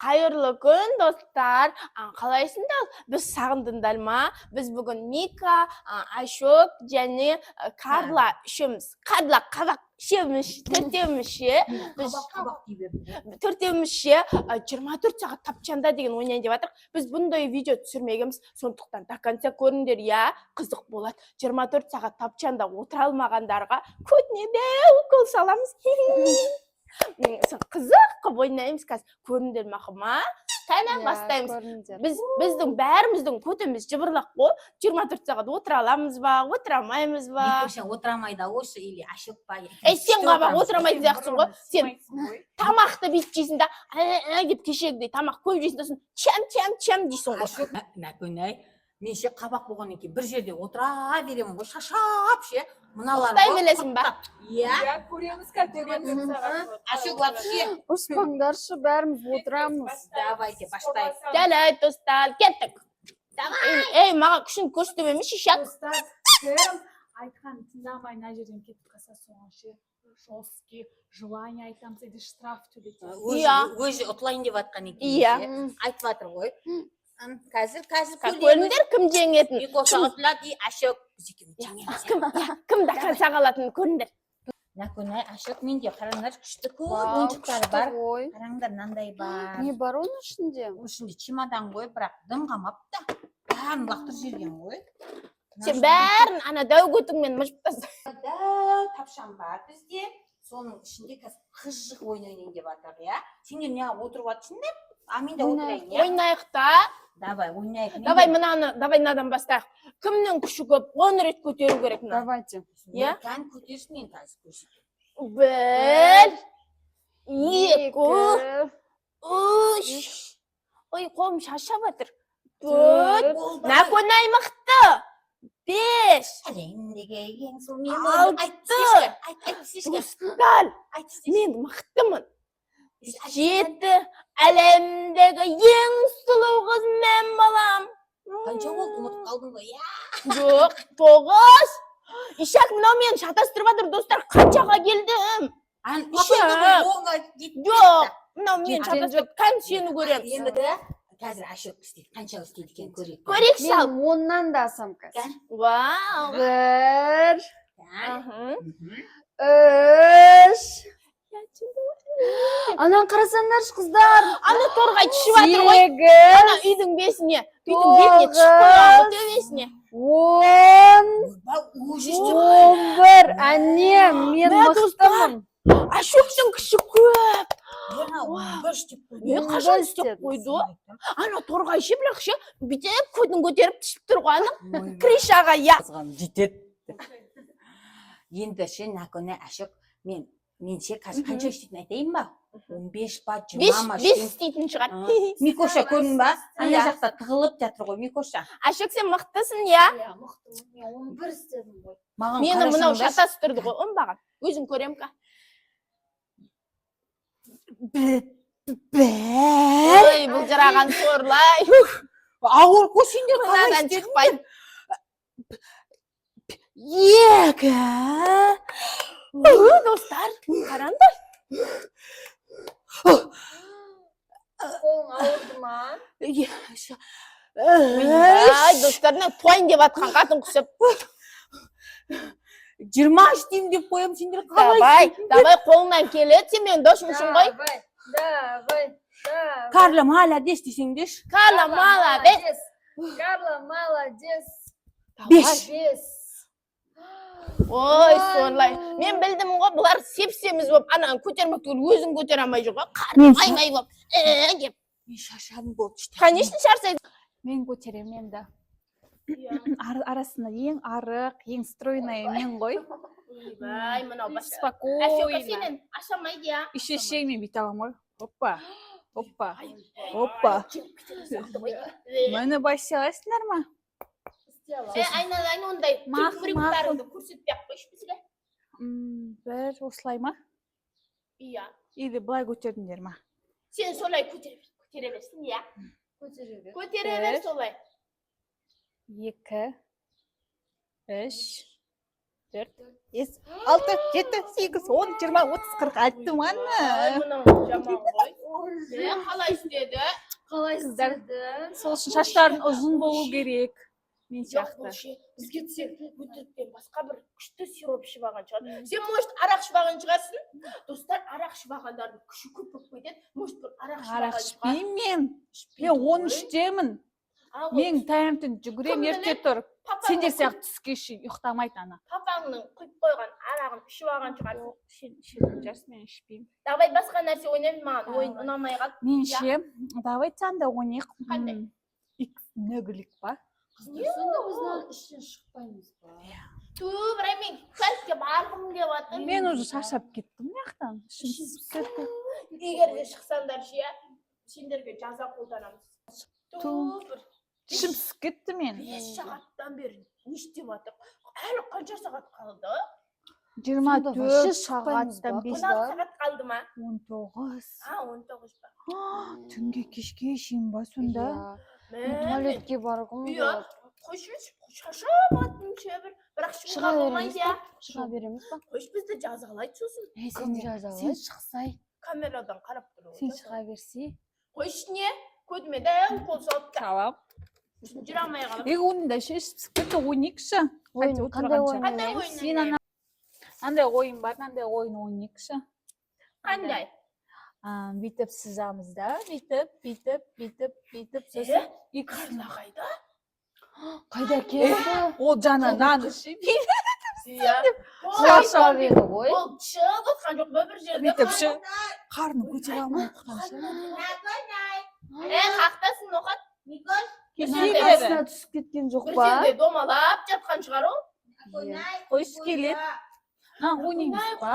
Hayırlı gün dostlar. Қалайсыңдар? Біз сағындыңдар ма? Біз бүгін Мика, Ашок және Карла үшеуміз. Карла қабақ төртеумізше. Төртеумізше 24 сағат тапчанда деген ойнайын деп жатырмық. Біз бұндай видео түсірмегенбіз. Сондықтан до конца көріңдер, я қызық болады. 24 сағат тапчанда отыра алмағандарға көтіне укол саламыз. Қызық қып ойнаймыз қазір. Көріңдер мақыма. Кәне бастаймыз. Біздің бәріміздің көтіміз жыбырлақ қой. 24 сағат отыра аламыз ба, отыра алмаймыз ба? Микоша отырамайды осы или ашық па? Сен қабақ отырамайды сияқтысың ғой. Сен тамақты бүйтіп жейсің да, деп кешегідей тамақ көп жейсің да, чам дейсің ғой. Ашық нәкөнай. Мен ше қабақ болғаннан кейін бір жерде отыра беремін ғой, шашап ше. Мыналар Қытай білесің ба? Иә. Көреміз кәтөреміз. Ашық вообще. Ұрыспаңдаршы, бәріміз отырамыз. Давайте баштайық. Жарайды, достар, кеттік. Ей, маған күшін көрсетемеміз шишак. Достар, кім айтқан тыңдамай мына жерден кетіп қалса соған ше жесткий желание айтамыз, или штраф төлетеміз. Өзі ұтылайын деп жатқан екен. Иә. Айтып жатыр ғой. Қазір Көріңдер кім жеңетін. Микоша ұтылады, Ашық біз екеуміз жеңеміз. Кім да қанша қалатынын көріңдер. Нәкөнай, Ашық менде қараңдар, күшті көп ойыншықтары бар. Қараңдар, мынандай бар. Не бар оның ішінде? Оның ішінде чемодан ғой, бірақ дым қалмап та. Бәрін лақтырып жіберген ғой. Сен бәрін ана дәу көтіңмен мыжып тастайсың. Дәу тапшан бар бізде. Соның ішінде қазір қызық ойнайын деп жатыр, иә. Сендер неға отырып жатырсыңдар? А мен де отырайын, иә. Ойнайық та. Давай, ойнайық. Давай мынадан бастайық. Кімнің күші көп? 10 рет көтеру керек. Давайте. Иә? Кән көтерсін мен қазір көрсетейін. 1, 2, 3. Ой, қолым шаршап жатыр. 4. Нәкөнай мықты. 5. Әлемдегі ең сұлу мен. 6. Достар, мен мықтымын. 7. Әлемдегі ең сұлу қыз мен балам. Қанша болды, ұмытып қалдың ғой, иә. Жоқ, 9. Ишак, мынау мені шатастырып жатыр, достар, қаншаға келдім? Жоқ, мынау мені шатастырып, қан сені көреміз. Енді қазір Ашық істейді, қанша істейді екен көрейік. Көрейік шал. Мен 10-нан да асам қазір. Вау. 1, 3. Анан қарасаңдаршы қыздар. Ана торғай түсіп жатыр ғой. 8. Ана үйдің бесіне, үйдің бетіне түсіп қойған төбесіне. 10. 11. Әне, мен мықтымын. Ашоқтың күші көп. Мен Қашан істеп қойды? Ана торғай ше, бірақ ше, бүйтіп көтін көтеріп түсіп тұр ғой ана. Кришаға, я. Жетеді. Енді ше, Нәкөнай, Ашық, мен ше қазір қанша істейтін айтайын ба? 15 па, 20 ма? 5 істейтін шығар. Микоша көрдің ба? Ана жақта тығылып жатыр ғой, Микоша. Ашық, сен мықтысың, я? Иә, мықтымын. Мен 11 істедім ғой. Мені мынау шатастырды ғой, оңбаған. Өзің көрем ка? Ой, бұл жыраған сорлай. Ауыр қой сендер Мынадан шықпайын. 2. Достар, қараңдар. Қолың ауырды ма? Ай, достарына туайын деп атқан қатын құсып. 20 істеймін деп қоям, сендер қалай? Давай, қолыңнан келеді, сен мен досымсың ғой. Давай. Карла, молодец десеңдеш. Карла, молодец. Карла, молодец. 5. Ой, сорлай. Мен білдім ғой, бұлар сепсеміз болып, ананы көтермек түгіл, өзін көтер алмай жүр ғой. Қарым ай-май болып. Деп. Мен шаршадым болды. Конечно, шаршайды. Мен көтерем енді. Арасында ең арық, ең стройная мен ғой. Ай, мынау басқа. Спокойно. Сенен ашамайды, я. Еще шеймен бүйте аламын ғой. Опа. Мені басыласыңдар ма? Айналайын ондай трюк-брюктарыңды көрсетпек қойшы бізге. Бір осылай ма? Иә. Или былай көтердіңдер ма? Сен солай көтере берсін, иә. Көтере бер солай. 2, 3, 4 5 6 7 8 10 20 30 40 айттым Ай, ана. мынау жаман ғой. Қалай істеді? Қалай Қыздар. істедің? Сол үшін шаштарың ұзын болу керек. Мен сияқты. Бізге тсек өтіріктен басқа бір күшті сироп ішіп алған шығар. Сен, может, арақ ішіп алған шығарсың? Достар, арақ ішіп алғандардың күші көп болып кетеді. Может, бір арақ ішіп Арақ алған шығар. ішпеймін мен. Ішпейді Мен ғой. 13-темін. Ал ғой, Мен таңертең жүгірем, Кім ерте біледі? тұрып. папаңның Сендер құйып- сияқты түске шейін ұйықтамайды ана. папаңның құйып қойған арағын ішіп алған шығарсың. Ішетін жарсын, мен ішпеймін. Давай басқа нәрсе ойнаймын, маған ойын ұнамай қалды. Мен ше, давай санда ойнайық. Қандай? Икс нөгілік па? Қыздар, сонда біз мынаның ішінен шықпаймыз ба? Бірақ мен кәлтке барғым келіп жатыр. Мен уже шаршап кеттім мынаяқтан. Егер де шықсаңдар ше, сендерге жаза қолданамыз. Бір Ішім пісіп кетті мен. 5 сағаттан бері не істеп жатыр? Әлі қанша сағат қалды? 24 сағаттан 5 16 сағат қалды ма? 19. 19 ба? Түнге кешке шейін ба сонда? Туалетке барғым Иә, келеді. қойшы, шаршап аттым ше бір. Бірақ шығуға болмайды я. Шыға береміз ба? Қойшы бізді жазалайды сосын. Сен жазалай. шықсай, Камерадан қарап тұру. сен шыға берсе. Қойшы не? Көдіме дәу қол салып та. Tamam. Жүре алмай қалып. Оның да шешіп пісіп кетті, ойнайықшы. Ойын, қандай ойын Қандай ойнаймыз? Сен ойын? андай ойын бар, андай ойын ойнайықшы. Қандай? Бүйтіп сызамыз да, бүйтіп, сосын Карла қайда? Қайда келді? ол жаны наны ше. Иә. Құлаша берді ғой. Ол шығып отқан жоқ ба бір жерде? Бүйтіп ше, қарны көтере алмай отқан ше. Қақтасын оған. Астына түсіп кеткен жоқ Бір па? жерде домалап жатқан шығар ол. Қойшы келеді. Ойнаймыз ба?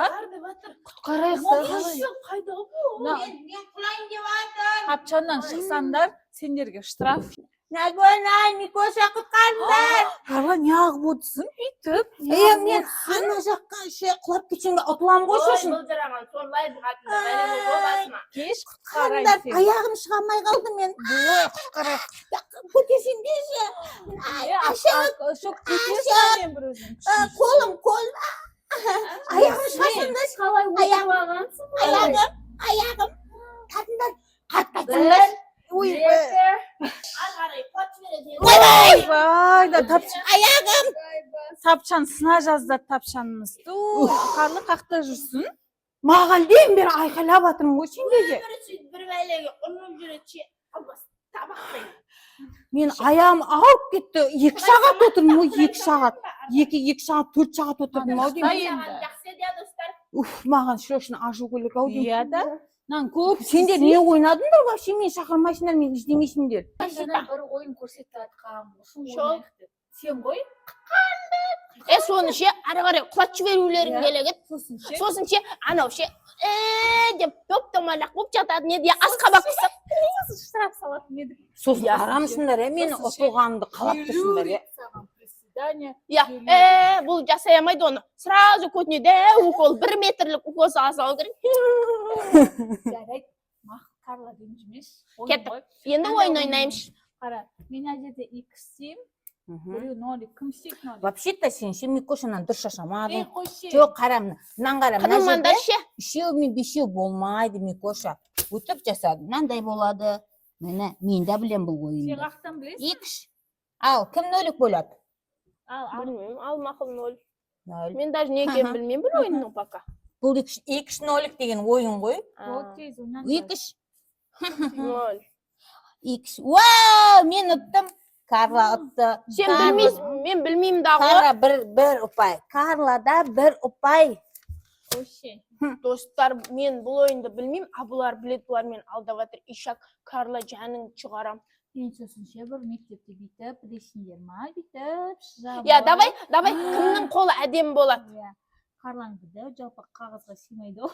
Құтқарайық та қалай? Қойшы қайда бұл? Мен құлайын деп жатыр. Тапчаннан шықсаңдар, сендерге штраф. Нагонай, Микоша құтқарыңдар. Ала неғып отырсың бүйтіп? Мен ана жаққа ше құлап кетсем де ұтыламын ғой Ой, сосын. бұл жараған сорлай бұғатында бәлем ол басыма. Кеш Құтқарыңдар, құтқарайсың. аяғым шыға алмай қалды мен. Көтесеңдерші. Шок көтерсің мен бір өзім. Қолым. Аяғым шығасыңдаршы. Қалай Аяғым. отырғансың ғой? Аяғым. Қатындар, қатқатыңдар. Ой, Ары қарай қуат жібереді. ойбай, да Аяғым. тапчан сына жазда тапчанымыз. Қарлы қақта жүрсің? Маған дем бері айқайлап жатырмын ғой сендерге. Бір сөйтіп бір бәлеге ұрынып жүреді ше. Албас табақтай. Мен аяғым ауырып кетті. 2 сағат отырдым ғой, 2 сағат. 2 сағат, 4 сағат отырдым ау деймін. Саған жақсы еді достар. Маған срочно ашу керек ау деймін. Иә да. Нан көп Сендер не ойнадыңдар вообще, мен шақырмайсыңдар, мен іздемейсіңдер. Жаңа бір ойын көрсетіп жатқам. Шол. Сен ғой? Соны ше ары қарай құлат жіберулерің келеді. Сосын ше анау ше деп доп-домалақ болып жатады не де асқабақ қысып. Штраф салатын едік. Сосын арамысыңдар, мен ұтылғанымды қалап тұрсыңдар. Саған приседание. Иә, бұл жасай алмайды оны. Сразу көтіне дәу укол, 1 метрлік укол салу керек. Жарайды. Карла ренжімеш. Кеттік. Енді ойын ойнаймыз. Қара, мен ана жерде иксім, біреу нолик, кім істейді нолик? Вообще-то сен ше Микошадан дұрыс шашамадың. Қойшы. Жоқ, қара, мынан қара, мына жерде Қыдырмандар ше. 3 мен 5 болмайды, Микоша. Өтіп жасады, мынандай болады. Міне, мен де білем бұл Сен ойынды. қақтан білесің? X. Ал, кім нөлік болады? Білмеймін, ал мақұл 0. Нөл. Мен даже не екенін білмеймін бұл ойынның пока. Бұл X нөлік деген ойын ғой. Ол тез, онан X. 0. X. Вау, мен ұттым. Карла ұтты. Сен білмейсің, мен білмеймін дағы. Карла бір ұпай. Карлада 1 ұпай. қойшы. Достар, мен бұл ойынды білмеймін, а бұлар білет, бұлар мен алдап жатыр. Ишак, Карла жаның шығарам. Мен сосын ше бір мектепте бүйтіп, білесіңдер ма? Бүйтіп, шығамын. Я, давай, кімнің қолы әдем болады. Қарлаңды да, жалпы қағазға сыймайды ол.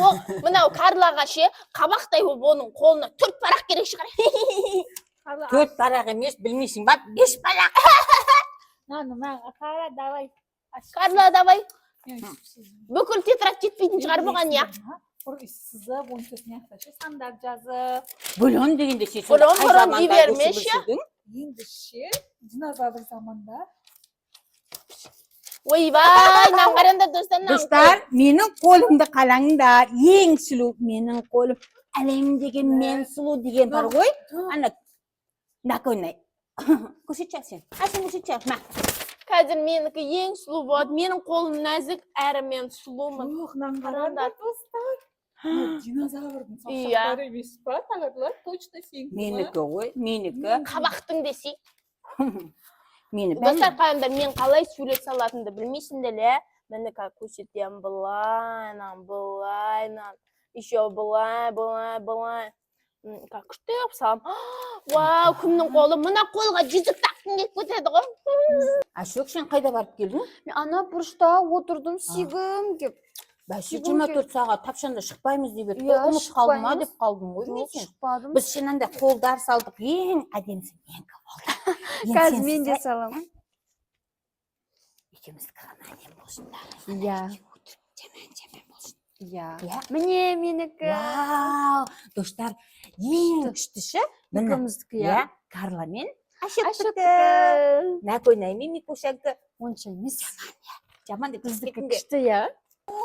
Ол, мынау Карлаға ше, қабақтай болып оның қолына 4 парақ керек шығар. 4 парақ емес, білмейсің ба? 5 парақ. Қара, давай. Карла, давай. Бүкіл тетрад жетпейтін шығар бұған, я. Бір сызып, 14 мияқташы сандар жазып. Бөлон дегенде сен Бұрын дей бермеші. Енді ше, динозавр заманда. ойбай мынаны қараңдар достар Достар, менің қолымды қараңдар. Ең сұлу менің қолым. Әлемдегі мен сұлу деген бар ғой. Ана наконай. Көрсетші сен. Сен көрсетші. Ма. қазір менікі ең сұлу болады менің қолым нәзік әрі мен сұлумын қараңдар Динозаврдың Иә. саусақтары емес па? Тағырлар точно сенікі ма? Менікі ғой, менікі. қабақтың десей Мені достар қараңдар мен қалай сурет салатынымды білмейсіңдер иә міне көрсетемін былай еще былай күшті қылып саламын вау кімнің қолы мына қолға жүзік таққың келіп кетеді ғой Ашок, сен қайда барып келдің? Мен ана бұрышта отырдым сүйгім кеп. Бәсе 24 сағат тапшанда шықпаймыз деп еді. Иә, Қорқыныш қалды ма шықпаймыз. деп қалдың ғой мен Жоқ, сен. шықпадым. Біз шынында қолдар салдық. Ең әдемісің, ең болды. Қазір мен де салам. Екеуміз қана әдем болсындар. Иә. Жаман болсын. Иә. Иә. Міне менікі. Вау, достар, ең күштісі міне. Екеуміздікі, иә. Иә, Карла мен Ашоктікі. Ашоктікі. Накойнай мен Микошақты. Онша емес. Жаман деп Біздікі кеттің бе? күшті, иә.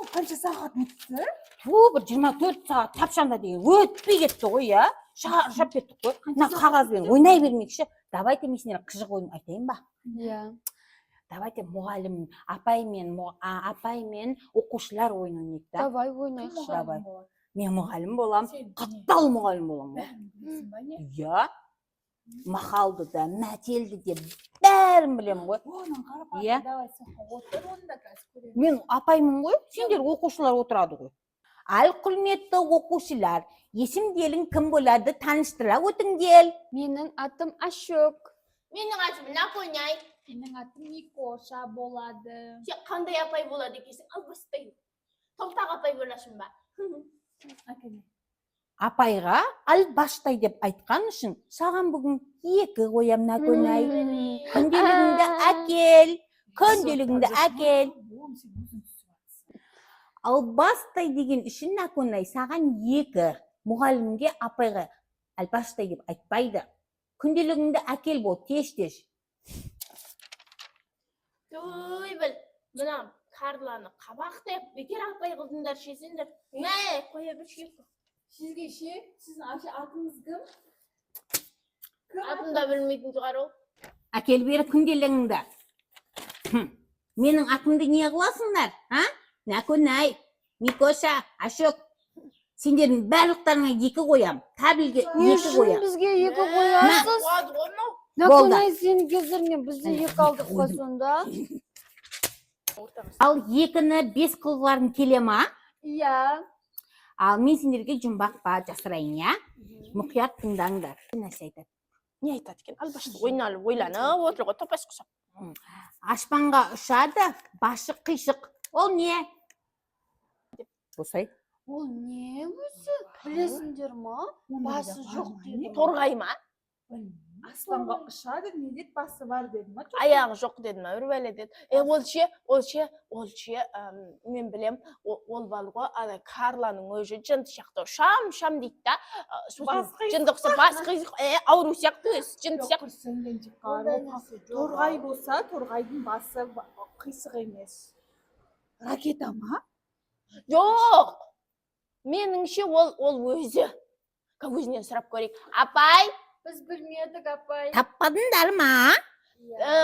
Қанша сағат өтті? Бір 24 сағат тапшанда деген өтпей кетті ғой, иә? Шаршап кеттік қой. Мына қағазбен ойнай бермекші. Давайте мен сендерге қызық ойын айтайын ба? Иә. Давайте мұғалім, апай мен оқушылар ойын ойнайық та. Давай ойнайықшы. Давай. Мен мұғалім болам, Сен қаттал мұғалім болам ғой. білесің ба не? Иә. Мақалды да, мәтелді де бәрін білем ғой. Оның қарап Иә. давай соққа отыр онда қазір көремін. Мен апаймын ғой, сендер оқушылар отырады ғой. Ал құрметті оқушылар, есімдерің кім болады таныштыра өтіңдер. Менің атым Ашок. менің атым Наконай Менің атым Микоша болады. сен қандай апай болады екенсің ал бастаймын тоқтақ апай боласың ба Әкеме. Апайға албаштай деп айтқан үшін саған бүгін 2 қоям Наконай. Күнделігіңді әкел, күнделігіңді әкел. Оğlum sen uzun sürsün. Албастай деген үшін Наконай саған 2. Мұғалімге апайға албастай деп айтпайды. Күнделігіңді әкел бол, тез. Ой біл мына Карланы қабақтап бекер апай қылдыңдар шесіңдер мә қоя берші Sizge sizin atınız kım? атымда білмейтін шығар ол Әкел бері күнделігіңді. Менің атымды не қыласыңдар? Наконай, Микоша, Ашок. Сендердің барлықтарыңа 2 қоям. Табілге 2 қоям. Бізге 2 қоясыз. Болды. Сен кездерінен бізде 2 алдық па сонда? Ал 2-ні 5 қылғыларың келе ма? Иә. Ал мен сендерге жұмбақ па жасырайын, я? Мұқият тыңдаңдар. Нәрсе айтады. не айтады екен албашты ойланып отыр ғой топас құсап Аспанға ұшады, башы қишық. Ол не? Босай. Ол не өзі? Білесіңдер ма? Басы жоқ деді. торғай ма Aslanға ұшады, не деді басы бар деді ма? аяғы жоқ деді ма бір бәле деді ол ше мен білем ол бар ғой ана Карланың өзі жынды сияқты шам дейді да жынды ұқса бас қисық ауру сияқты өзі жынды сияқты Сенген торғай болса, торғайдың басы қисық емес. Ракета ма? жоқ меніңше ол өзінен сұрап көрейік апай Біз білмедік апай. Таппадыңдар ма?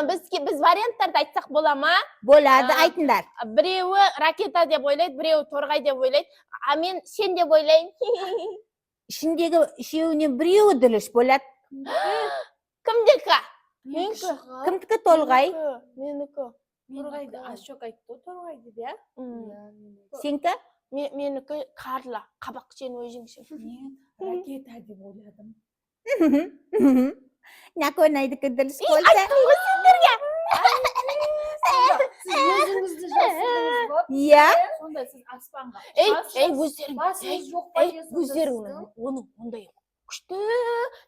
біз варианттарды айтсақ бола ма Болады, айтыңдар. біреуі ракета деп ойлайды біреуі торғай деп ойлайды а мен сен деп ойлаймын Ішіндегі үшеуінен біреуі дұрыс болады. кімдікі Кімдікі торғай? менікі Торғайды Ашок айтты ғой торғайды деп, иә? Сенкі? менікі Карла қабақ сен өзіңсің Мен ракета деп ойладым. Наконайдікі дұрыс болса. Сіз өзіңізді жасырдыңыз ба? Иә. Сонда сіз аспанға өздерің Басыңыз жоқ па езіңізді? өздерің оның ондай күшті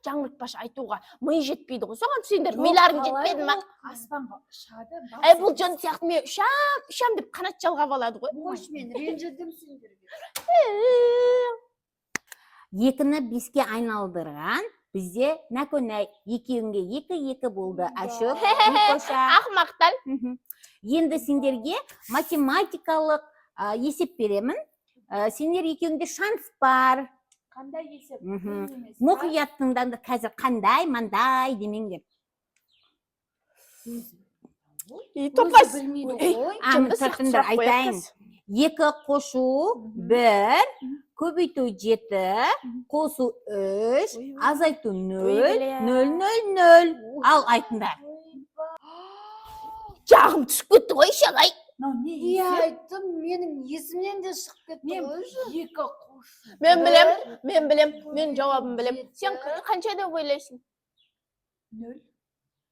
жаңғыртпашы айтуға ми жетпейді ғой соған сендер миларың жетпеді ма аспанға ұшады. бұл жын сияқты мен ұшам деп қанат жалғап алады ғой Қош мен ренжідім сендерге. 2-ні 5-ке айналдырған Bizde nakonay 2-2 bo'ldi. Ashu qo'sha. Ahmoqdan. Endi senderga matematikalik esep beraman. Senler ikingde şans var. Qanday yesep? Muhiyatından da hozir qanday, manday demenglar. To'qqiz. Bilmeydi Ey, qo'y. Amir Sartindar aytayin. 2 qo'shuv 1, ko'paytuv 7, qo'suv 3, azaytuv 0, 0, 0, 0. Al aytinglar. Жағым түсіп кетті ғой шағай. İyi aytdım. Benim esimden de çıkıp ketdi qo'y. Екі қош. Мен білем, мен жауабын білем. Сен қанша деп ойлайсың? 0.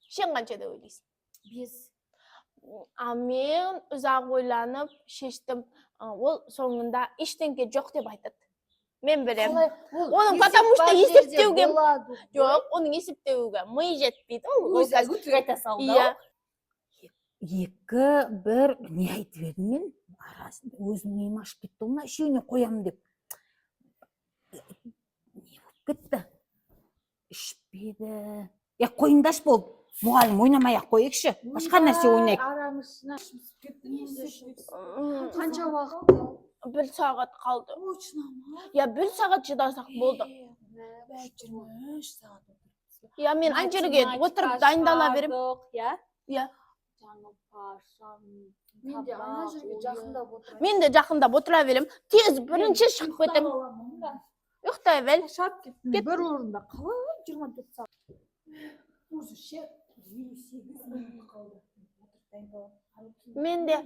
Сен қанша деп ойлайсың? 5. Мен ұзақ ойланып шештім. Ол соңында ештеңке жоқ деп айтады. Мен білем. Оның потому что есептеуге жоқ, оның есептеуге ми жетпейді. Ол қазір Айта салды. Иә. 2, 1, не айтып едім мен? Арасын өзім миым ашып кетті. Мына үшеуіне қоямын деп. Не болып кетті? Ішпеді. Қойындаш болды. Мұғалім ойнамай-ақ қойықшы. Басқа нәрсе ойнайық. Арамызына Қанша уақыт қалды? 1 сағат қалды. Я 1 сағат шыдасақ болды. 23 сағат отырыппыз. Я мен ана жерге отырып дайындала берем. Иә. Иә. Жаңыл пашам. Мен де ана жерге жақындап отырайын. Мен де жақындап отыра берем. Тез бірінші шығып кетем. Ұйықтай бел. Шап кеттім. Бір орында қалай 24 сағат. Өзі ше 58 минут қалды. Мен де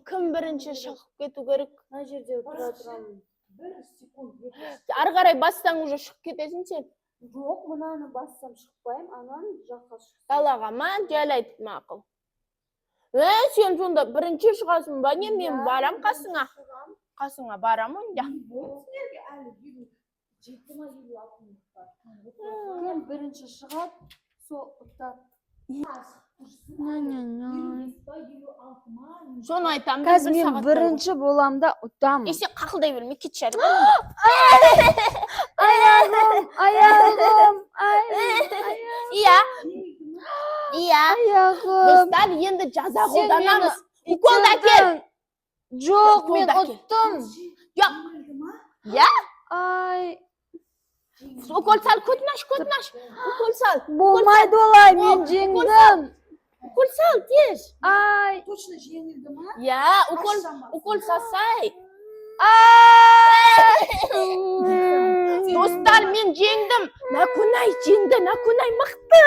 кім бірінші шығып кету керек? Ана жерде отыра тұрамын. 1 секунд. Ары қарай бассаң уже шығып кетесің сен. Жоқ, мынаны бассам шықпаймын, ананы жаққа шықсам. Далаға ма, жайлайды мақұл. Сен сонда бірінші шығасың ба? Не, мен барам қасыңа. Қасыңа барам онда. Сендерге әлі 20-26 минут бар. Кім бірінші шығады, сол ұтады. Соны айтам. Қазір мен бірінші боламда ұтамын. Есе қақылдай берме, кет шәрі. Аяғым. Иә. Иә. Аяғым. Достар, енді жаза қолданамыз. Укол әкел. Жоқ, мен Қолда әкел. ұттым. Жоқ. Иә. Ай, Укол сал, көтінаш. Укол сал. Болмайды олай, мен жеңдім. Укол сал, тез. Ай. Точно жеңілді ма? Я, укол сасай. Достар, мен жеңдім. Накунай жеңді, Накунай мықты.